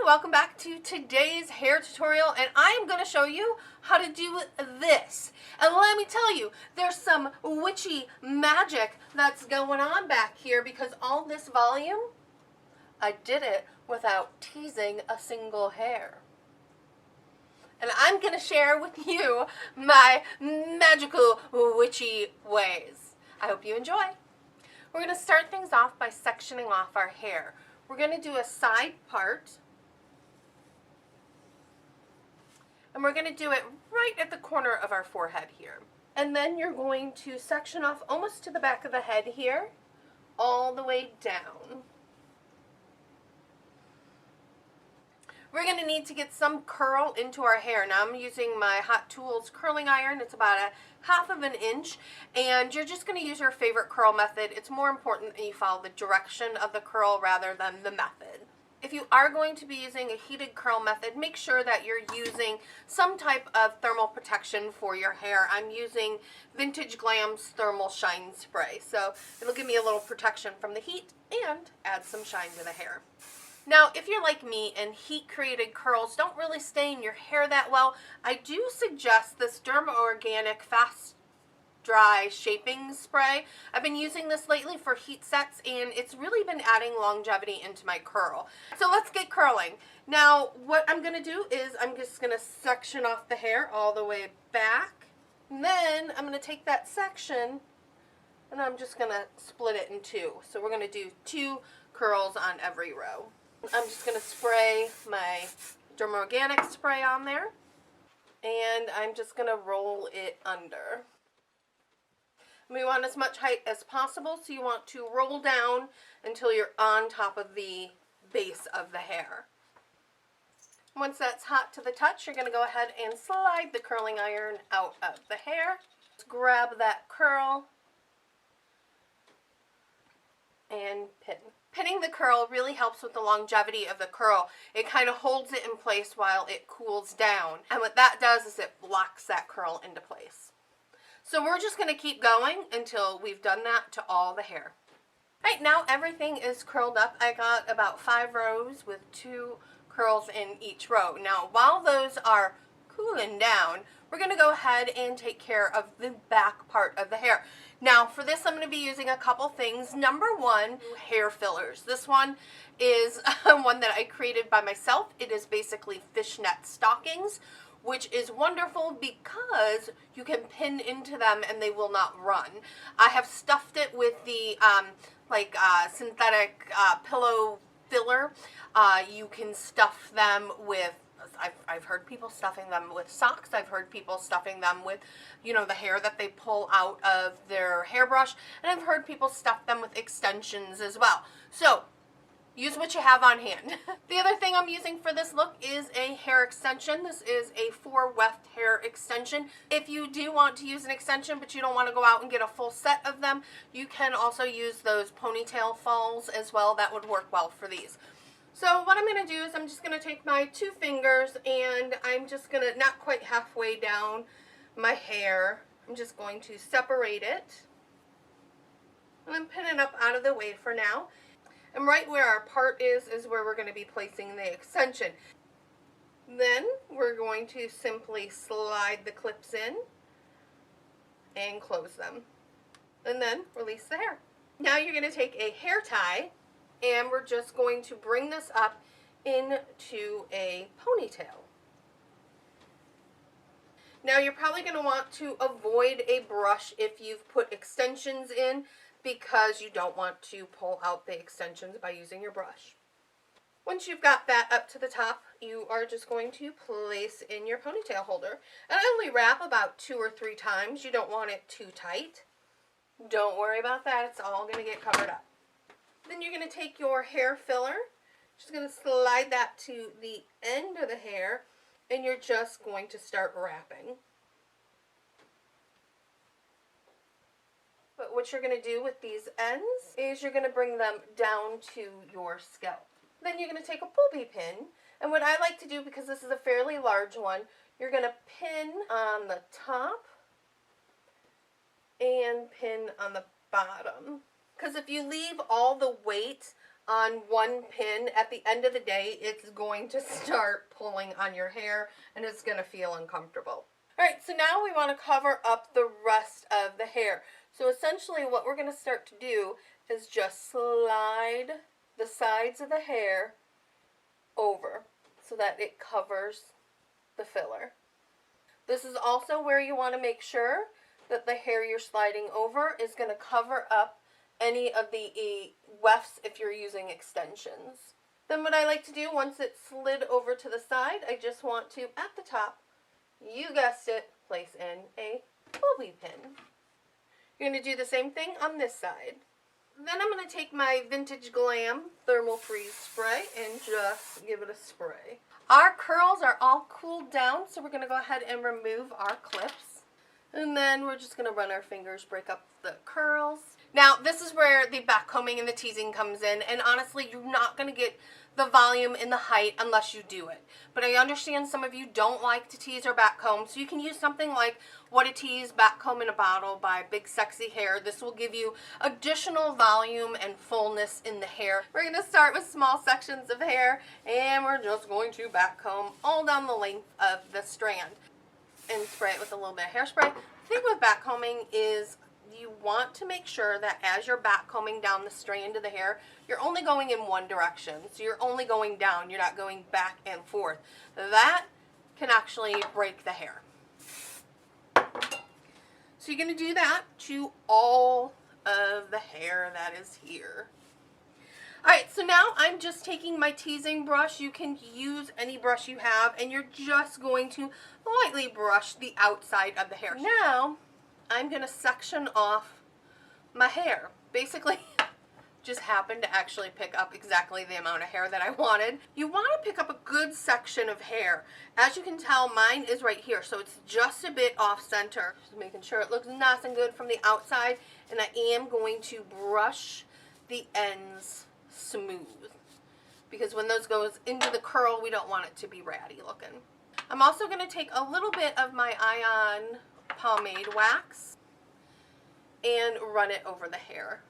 welcome back to today's hair tutorial, and I am going to show you how to do this. And let me tell you, there's some witchy magic that's going on back here because all this volume, I did it without teasing a single hair. And I'm going to share with you my magical witchy ways. I hope you enjoy. We're going to start things off by sectioning off our hair. We're going to do a side part, and we're going to do it right at the corner of our forehead here. And then you're going to section off almost to the back of the head here, all the way down. We're going to need to get some curl into our hair. Now I'm using my Hot Tools curling iron. It's about a 1/2 inch, and you're just going to use your favorite curl method. It's more important that you follow the direction of the curl rather than the method. If you are going to be using a heated curl method, make sure that you're using some type of thermal protection for your hair. I'm using Vintage Glam's Thermal Shine Spray, so it'll give me a little protection from the heat and add some shine to the hair. Now, if you're like me and heat-created curls don't really stay in your hair that well, I do suggest this Derma Organic Fast Dry Shaping Spray. I've been using this lately for heat sets, and it's really been adding longevity into my curl. So let's get curling. Now, what I'm going to do is I'm just going to section off the hair all the way back. And then I'm going to take that section, and I'm just going to split it in two. So we're going to do 2 curls on every row. I'm just going to spray my Derma Organic spray on there, and I'm just going to roll it under. We want as much height as possible, so you want to roll down until you're on top of the base of the hair. Once that's hot to the touch, you're going to go ahead and slide the curling iron out of the hair. Just grab that curl and pin. Pinning the curl really helps with the longevity of the curl. It kind of holds it in place while it cools down. And what that does is it locks that curl into place. So we're just going to keep going until we've done that to all the hair. Right now everything is curled up. I got about 5 rows with 2 curls in each row. Now while those are cooling down, we're going to go ahead and take care of the back part of the hair. Now for this I'm going to be using a couple things. Number one, hair fillers. This one is one that I created by myself. It is basically fishnet stockings, which is wonderful because you can pin into them and they will not run. I have stuffed it with the synthetic pillow filler. You can stuff them with, I've heard people stuffing them with socks. I've heard people stuffing them with, the hair that they pull out of their hairbrush. And I've heard people stuff them with extensions as well. So use what you have on hand. The other thing I'm using for this look is a hair extension. This is a 4 weft hair extension. If you do want to use an extension but you don't want to go out and get a full set of them, you can also use those ponytail falls as well. That would work well for these. So what I'm going to do is I'm just going to take my 2 fingers and I'm just going to, not quite halfway down my hair, I'm just going to separate it. And I'm pinning it up out of the way for now. And right where our part is where we're going to be placing the extension. Then we're going to simply slide the clips in and close them. And then release the hair. Now you're going to take a hair tie and we're just going to bring this up into a ponytail. Now you're probably going to want to avoid a brush if you've put extensions in, because you don't want to pull out the extensions by using your brush. Once you've got that up to the top, you are just going to place in your ponytail holder. And I only wrap about 2 or 3 times. You don't want it too tight. Don't worry about that. It's all going to get covered up. Then you're going to take your hair filler, just going to slide that to the end of the hair, and you're just going to start wrapping. But what you're going to do with these ends is you're going to bring them down to your scalp. Then you're going to take a bobby pin, and what I like to do, because this is a fairly large one, you're going to pin on the top and pin on the bottom. Because if you leave all the weight on one pin, at the end of the day, it's going to start pulling on your hair and it's going to feel uncomfortable. All right, so now we want to cover up the rest of the hair. So essentially what we're going to start to do is just slide the sides of the hair over so that it covers the filler. This is also where you want to make sure that the hair you're sliding over is going to cover up any of the wefts if you're using extensions. Then what I like to do, once it's slid over to the side, I just want to, at the top, you guessed it, place in a bobby pin. You're going to do the same thing on this side. Then I'm going to take my Vintage Glam Thermal Freeze Spray and just give it a spray. Our curls are all cooled down, so we're going to go ahead and remove our clips. And then we're just going to run our fingers, break up the curls. Now, this is where the back combing and the teasing comes in, and honestly, you're not going to get the volume and the height unless you do it. But I understand some of you don't like to tease or back comb, so you can use something like What a Tease Back Comb in a Bottle by Big Sexy Hair. This will give you additional volume and fullness in the hair. We're going to start with small sections of hair, and we're just going to back comb all down the length of the strand and spray it with a little bit of hairspray. The thing with back combing is you want to make sure that as you're back combing down the strand of the hair, you're only going in one direction. So you're only going down, you're not going back and forth. That can actually break the hair. So you're going to do that to all of the hair that is here. Alright, so now I'm just taking my teasing brush. You can use any brush you have, and you're just going to lightly brush the outside of the hair. Now, I'm going to section off my hair. Basically, just happened to actually pick up exactly the amount of hair that I wanted. You want to pick up a good section of hair. As you can tell, mine is right here, so it's just a bit off center. Just making sure it looks nice and good from the outside, and I am going to brush the ends smooth, because when those goes into the curl, we don't want it to be ratty looking. I'm also going to take a little bit of my Ion pomade wax and run it over the hair.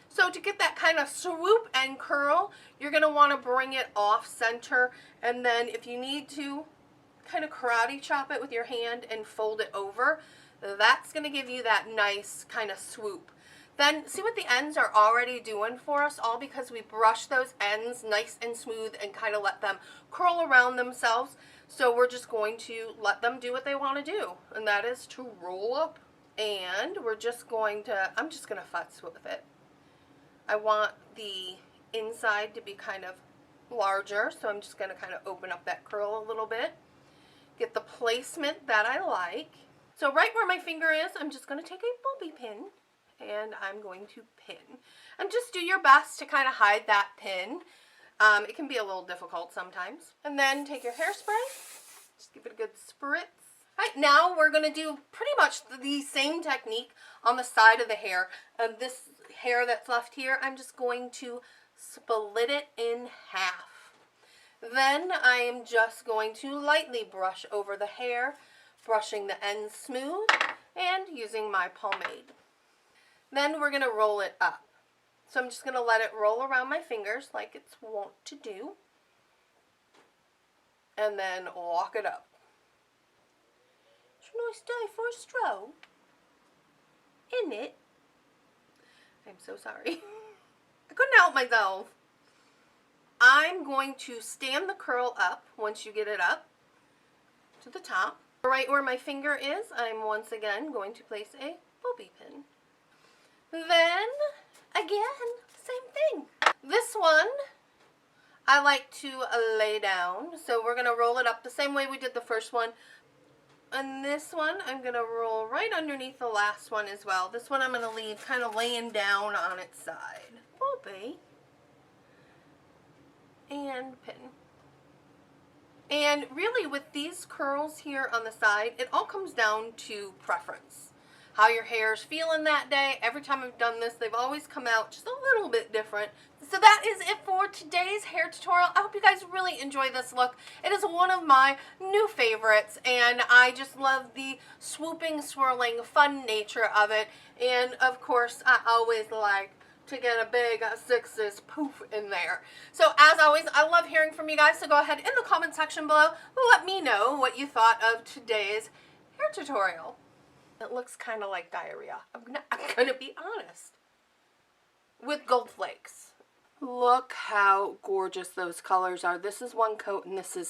So to get that kind of swoop and curl, you're going to want to bring it off center, and then if you need to, kind of karate chop it with your hand and fold it over. That's going to give you that nice kind of swoop. Then see what the ends are already doing for us, all because we brush those ends nice and smooth and kind of let them curl around themselves. So we're just going to let them do what they want to do, and that is to roll up. And we're just going to, I'm just going to futz with it. I want the inside to be kind of larger, so I'm just going to kind of open up that curl a little bit. Get the placement that I like. So right where my finger is, I'm just going to take a bobby pin, and I'm going to pin. And just do your best to kind of hide that pin. It can be a little difficult sometimes. And then take your hairspray, just give it a good spritz. All right, now we're going to do pretty much the same technique on the side of the hair. This hair that's left here, I'm just going to split it in half. Then I am just going to lightly brush over the hair, brushing the ends smooth and using my pomade. Then we're going to roll it up. So I'm just going to let it roll around my fingers like it's wont to do. And then lock it up. It's a nice day for a stroll, isn't it? I'm so sorry. I couldn't help myself. I'm going to stand the curl up once you get it up to the top. Right where my finger is, I'm once again going to place a bobby pin. Then, again, same thing. This one, I like to lay down. So we're going to roll it up the same way we did the first one. And this one, I'm going to roll right underneath the last one as well. This one I'm going to leave kind of laying down on its side. Bobby. And pin. And really with these curls here on the side, it all comes down to preference. How your hair's feeling that day. Every time I've done this, they've always come out just a little bit different. So that is it for today's hair tutorial. I hope you guys really enjoy this look. It is one of my new favorites, and I just love the swooping, swirling, fun nature of it. And of course, I always like to get a big 6's poof in there. So as always, I love hearing from you guys, so go ahead in the comment section below. Let me know what you thought of today's hair tutorial. It looks kind of like diarrhea. I'm gonna be honest. With gold flakes. Look how gorgeous those colors are. This is one coat and this is